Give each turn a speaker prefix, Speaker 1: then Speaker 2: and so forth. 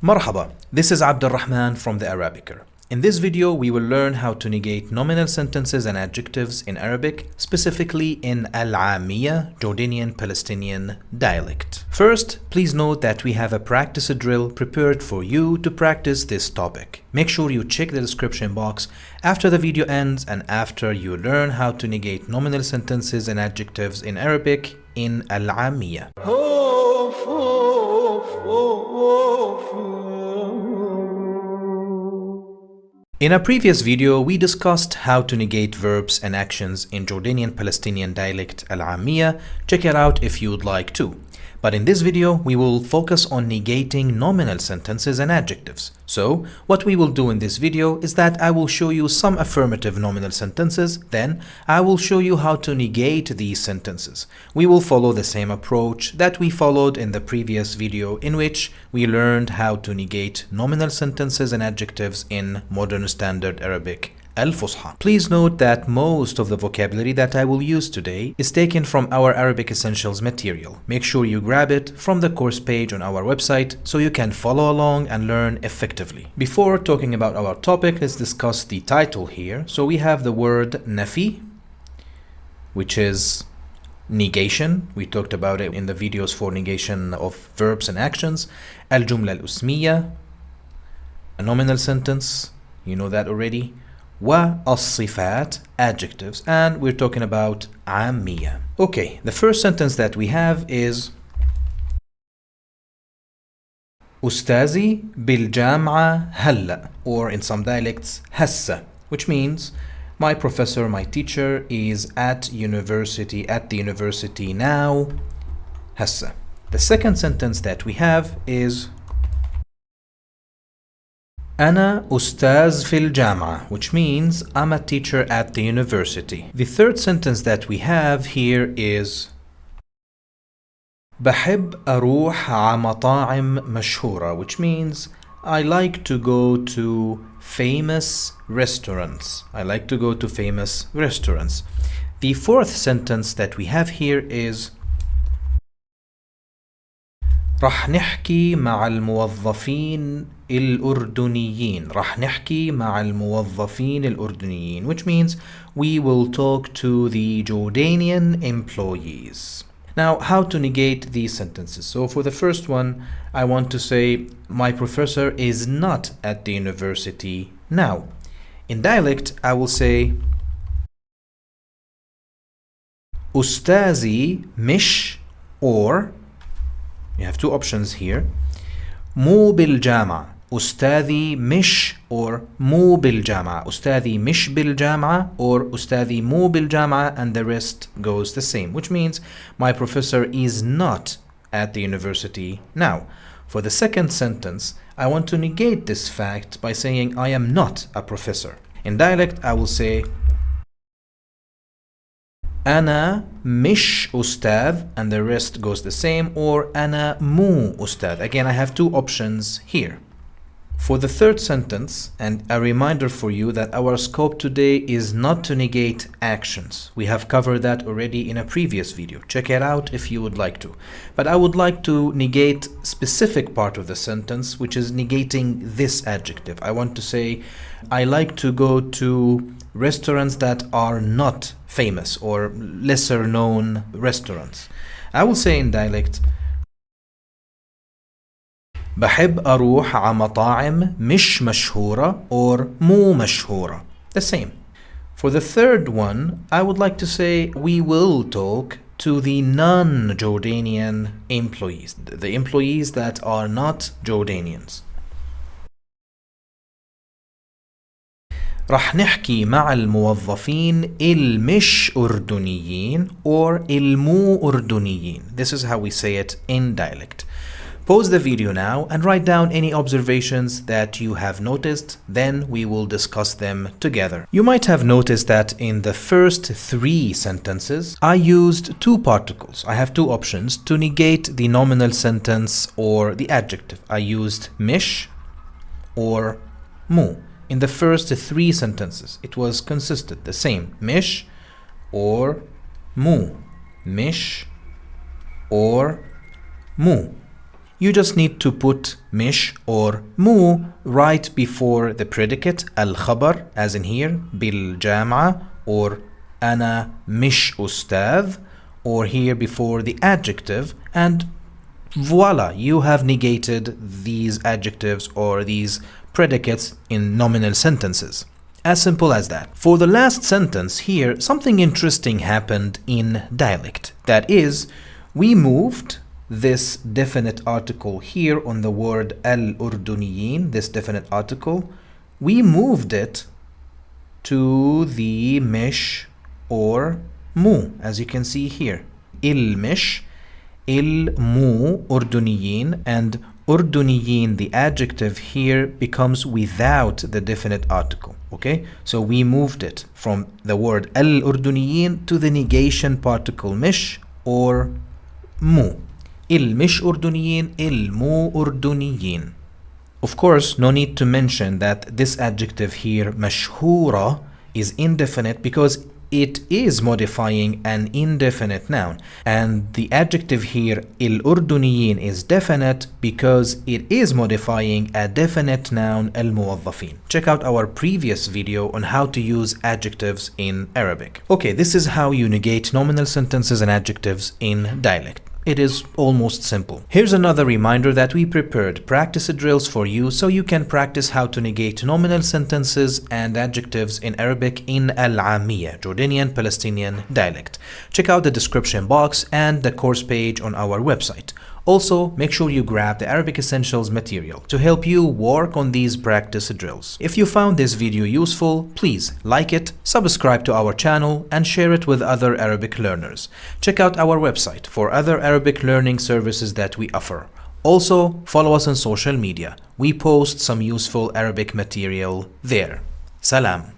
Speaker 1: Marhaba, this is Abdulrahman from the Arabiker. In this video, we will learn how to negate nominal sentences and adjectives in Arabic, specifically in العامية, Jordanian Palestinian Dialect. First, please note that we have a practice drill prepared for you to practice this topic. Make sure you check the description box after the video ends and after you learn how to negate nominal sentences and adjectives in Arabic in العامية. In a previous video, we discussed how to negate verbs and actions in Jordanian Palestinian dialect العامية. Check it out if you'd like to. But in this video, we will focus on negating nominal sentences and adjectives. So, what we will do in this video is that I will show you some affirmative nominal sentences, then I will show you how to negate these sentences. We will follow the same approach that we followed in the previous video in which we learned how to negate nominal sentences and adjectives in Modern Standard Arabic Al-Fusha. Please note that most of the vocabulary that I will use today is taken from our Arabic Essentials material. Make sure you grab it from the course page on our website so you can follow along and learn effectively. Before talking about our topic, let's discuss the title here. So we have the word nafi, which is negation. We talked about it in the videos for negation of verbs and actions. Al-jumla al-usmiya, a nominal sentence. You know that already. والصفات, adjectives, and we're talking about عامية. Okay, the first sentence that we have is أستاذي بالجامعة هلأ, or in some dialects هسه, which means my professor, my teacher is at the university now, هسه. The second sentence that we have is أنا أستاذ في الجامعة, which means I'm a teacher at the university. The third sentence that we have here is بحب أروح على مطاعم مشهورة, which means I like to go to famous restaurants. The fourth sentence that we have here is راح نحكي مع الموظفين الأردنيين. Which means we will talk to the Jordanian employees. Now, how to negate these sentences? So for the first one, I want to say my professor is not at the university now. In dialect, I will say أستاذي مش, or you have two options here. مو بالجامعة. أستاذي مش or مو بالجامعة. أستاذي مش بالجامعة or أستاذي مو بالجامعة, and the rest goes the same, which means my professor is not at the university now. For the second sentence, I want to negate this fact by saying I am not a professor. In dialect, I will say أنا مش أستاذ, and the rest goes the same, or أنا مو أستاذ. Again, I have two options here. For the third sentence, and a reminder for you that our scope today is not to negate actions. We have covered that already in a previous video. Check it out if you would like to. But I would like to negate specific part of the sentence, which is negating this adjective. I want to say I like to go to restaurants that are not famous or lesser known restaurants. I will say in dialect بحب أروح على مطاعم مش مشهورة or مو مشهورة. The same. For the third one, I would like to say we will talk to the non-Jordanian employees, the employees that are not Jordanians. راح نحكي مع الموظفين المش أردنيين or المو أردنيين. This is how we say it in dialect. Pause the video now and write down any observations that you have noticed, then we will discuss them together. You might have noticed that in the first three sentences, I used two particles. I have two options to negate the nominal sentence or the adjective. I used mish or mu. In the first three sentences, it was consistent, the same, mish or mu, mish or mu. you just need to put mish or mu right before the predicate al-khabar, as in here, bil-jam'a, or ana mish ustadh, or here before the adjective, and voila, you have negated these adjectives or these predicates in nominal sentences. As simple as that. For the last sentence here, something interesting happened in dialect. That is, we moved this definite article here on the word al-Urduniyin, this definite article, we moved it to the mish or mu, as you can see here. Il-mish, il-mu, Urduniyin, and Urduniyin, the adjective here, becomes without the definite article. Okay, so we moved it from the word al-Urduniyin to the negation particle mish or mu. Il-mish Urduniyin, il-mu Urduniyin. Of course, no need to mention that this adjective here, mashhura, is indefinite because it is modifying an indefinite noun, and the adjective here il-Urduniyin is definite because it is modifying a definite noun al-muwaddafin. Check out our previous video on how to use adjectives in Arabic. Okay, this is how you negate nominal sentences and adjectives in dialect. It is almost simple. Here's another reminder that we prepared practice drills for you so you can practice how to negate nominal sentences and adjectives in Arabic in العامية, Jordanian Palestinian dialect. Check out the description box and the course page on our website. Also, make sure you grab the Arabic Essentials material to help you work on these practice drills. If you found this video useful, please like it, subscribe to our channel, and share it with other Arabic learners. Check out our website for other Arabic learning services that we offer. Also, follow us on social media. We post some useful Arabic material there. Salam.